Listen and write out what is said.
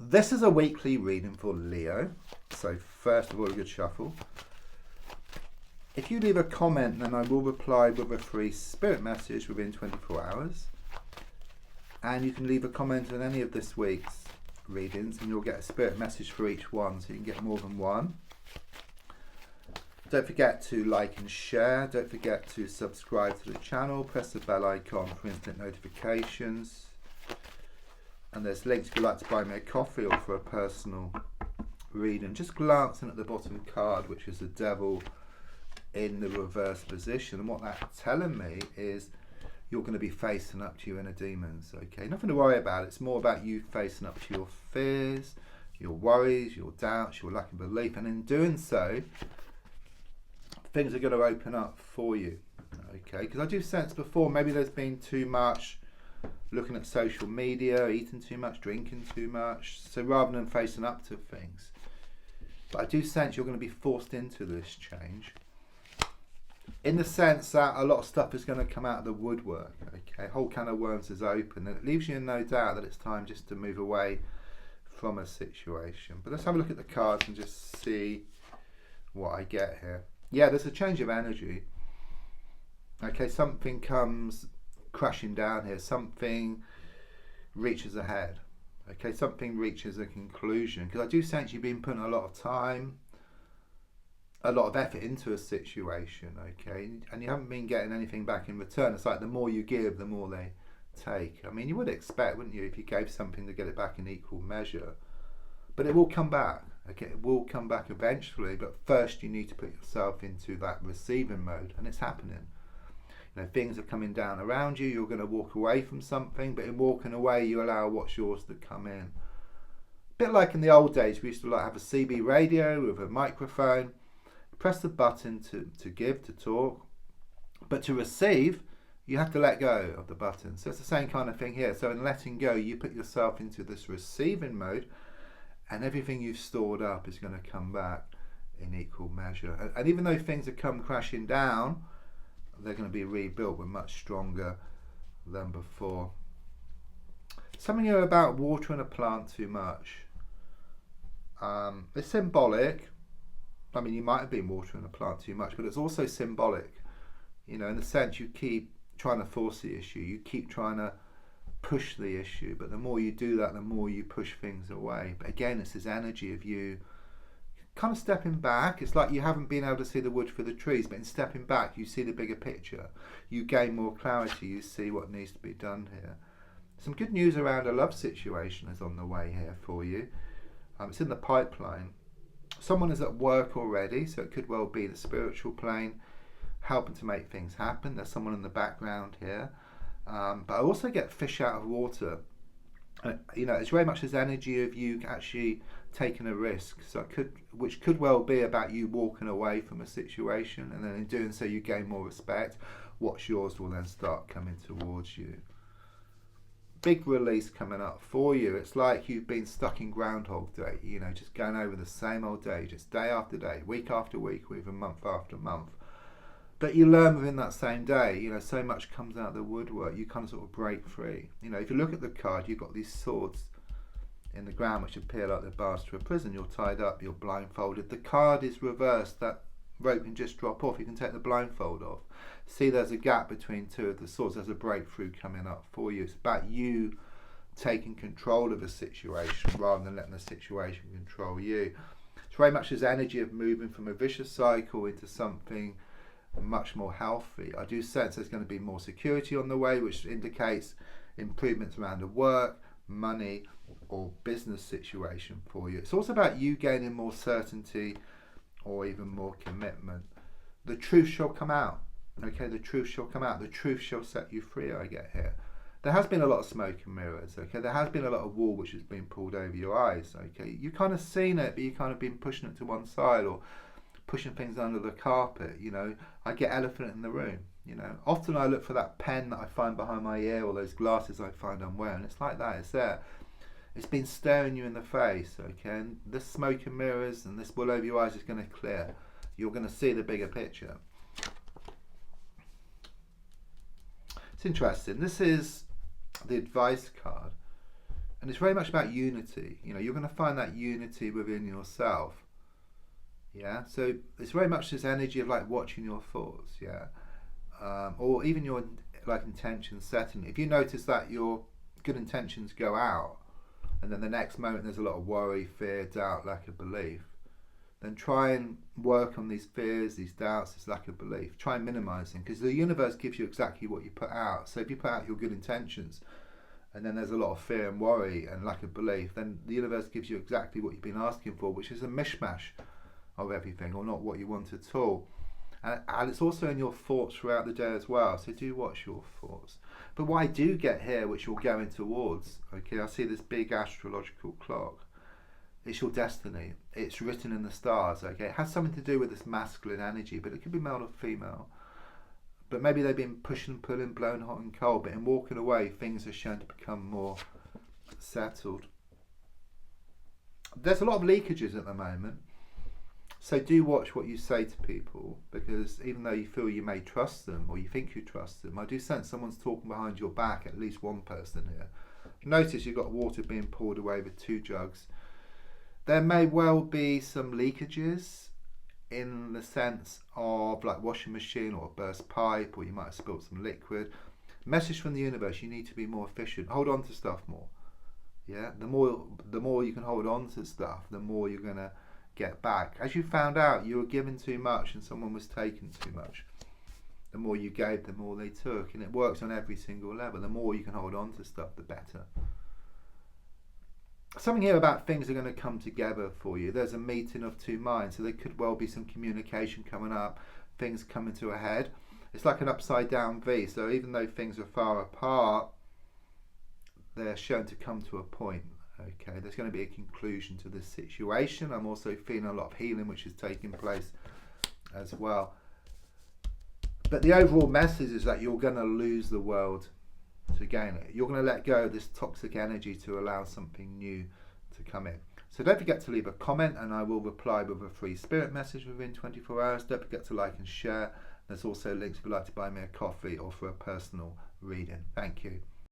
This is a weekly reading for Leo. So first of all, a good shuffle. If you leave a comment, then I will reply with a free spirit message within 24 hours. And you can leave a comment on any of this week's readings and you'll get a spirit message for each one, so you can get more than one. Don't forget to like and share. Don't forget to subscribe to the channel. Press the bell icon for instant notifications. And there's links if you'd like to buy me a coffee or for a personal reading. Just glancing at the bottom card, which is the devil in the reverse position. And what that's telling me is you're going to be facing up to your inner demons. Okay, nothing to worry about. It's more about you facing up to your fears, your worries, your doubts, your lack of belief. And in doing so, things are going to open up for you. Okay, because I do sense before maybe there's been too much looking at social media, eating too much, drinking too much. So rather than facing up to things, but I do sense you're going to be forced into this change, in the sense that a lot of stuff is going to come out of the woodwork. Okay, a whole can of worms is open, and it leaves you in no doubt that it's time just to move away from a situation. But let's have a look at the cards and just see what I get here. Yeah, there's a change of energy. Okay, something comes crashing down here. Something reaches ahead. Okay, something reaches a conclusion. Because I do sense you've been putting a lot of time, a lot of effort into a situation. Okay, and you haven't been getting anything back in return. It's like the more you give, the more they take. I mean, you would expect, wouldn't you, if you gave something to get it back in equal measure? But it will come back. Okay, it will come back eventually. But first, you need to put yourself into that receiving mode, and it's happening. You know, things are coming down around you. You're going to walk away from something, but in walking away, you allow what's yours to come in. A bit like in the old days, we used to like have a CB radio with a microphone. Press the button to give, to talk, but to receive, you have to let go of the button. So it's the same kind of thing here. So in letting go, you put yourself into this receiving mode, and everything you've stored up is going to come back in equal measure. And even though things have come crashing down, they're going to be rebuilt with much stronger than before. Something here about watering a plant too much. It's symbolic. I mean, you might have been watering a plant too much, but it's also symbolic. You know, in the sense you keep trying to force the issue, you keep trying to push the issue, but the more you do that, the more you push things away. But again, it's this energy of you kind of stepping back. It's like you haven't been able to see the wood for the trees, but in stepping back, you see the bigger picture. You gain more clarity. You see what needs to be done here. Some good news around a love situation is on the way here for you. It's in the pipeline. Someone is at work already, so it could well be the spiritual plane helping to make things happen. There's someone in the background here. But I also get fish out of water. You know, it's very much this energy of you actually taking a risk. So which could well be about you walking away from a situation, and then in doing so you gain more respect. What's yours will then start coming towards you. Big release coming up for you. It's like you've been stuck in Groundhog Day, you know, just going over the same old day, just day after day, week after week, or even month after month. But you learn within that same day, you know, so much comes out of the woodwork, you kind of sort of break free. You know, if you look at the card, you've got these swords in the ground which appear like the bars to a prison. You're tied up, you're blindfolded. The card is reversed, that rope can just drop off. You can take the blindfold off. See, there's a gap between two of the swords. There's a breakthrough coming up for you. It's about you taking control of a situation rather than letting the situation control you. It's very much this energy of moving from a vicious cycle into something much more healthy. I do sense there's going to be more security on the way, which indicates improvements around the work, money, or business situation for you. It's also about you gaining more certainty or even more commitment. The truth shall come out. Okay, the truth shall come out. The truth shall set you free, I get here. There has been a lot of smoke and mirrors. Okay, there has been a lot of wool which has been pulled over your eyes. Okay, you've kind of seen it, but you've kind of been pushing it to one side or pushing things under the carpet. You know, I get elephant in the room. You know, often I look for that pen that I find behind my ear or those glasses I find I'm wearing. It's like that. It's there. It's been staring you in the face. Okay, and this smoke and mirrors and this wool over your eyes is going to clear. You're going to see the bigger picture. It's interesting. This is the advice card. And it's very much about unity. You know, you're going to find that unity within yourself. Yeah. So it's very much this energy of like watching your thoughts. Yeah. Or even your like intention setting. If you notice that your good intentions go out, and then the next moment there's a lot of worry, fear, doubt, lack of belief, then try and work on these fears, these doubts, this lack of belief. Try and minimize them, because the universe gives you exactly what you put out. So if you put out your good intentions, and then there's a lot of fear and worry and lack of belief, then the universe gives you exactly what you've been asking for, which is a mishmash of everything, or not what you want at all. And it's also in your thoughts throughout the day as well. So do watch your thoughts. But what I do get here, which you're going towards, okay, I see this big astrological clock. It's your destiny. It's written in the stars, okay? It has something to do with this masculine energy, but it could be male or female. But maybe they've been pushing, pulling, blown hot and cold, but in walking away, things are shown to become more settled. There's a lot of leakages at the moment. So do watch what you say to people, because even though you feel you may trust them, or you think you trust them, I do sense someone's talking behind your back, at least one person here. Notice you've got water being poured away with 2 jugs. There may well be some leakages in the sense of like washing machine or a burst pipe, or you might have spilled some liquid. Message from the universe, you need to be more efficient. Hold on to stuff more. Yeah, the more you can hold on to stuff, the more you're going to get back. As you found out, you were given too much and someone was taking too much. The more you gave, the more they took, and it works on every single level. The more you can hold on to stuff, the better. Something here about things are going to come together for you. There's a meeting of 2 minds, so there could well be some communication coming up, things coming to a head. It's like an upside down V, so even though things are far apart, they're shown to come to a point. Okay, there's going to be a conclusion to this situation. I'm also feeling a lot of healing which is taking place as well. But the overall message is that you're going to lose the world to gain it. You're going to let go of this toxic energy to allow something new to come in. So don't forget to leave a comment, and I will reply with a free spirit message within 24 hours. Don't forget to like and share. There's also links if you'd like to buy me a coffee or for a personal reading. Thank you.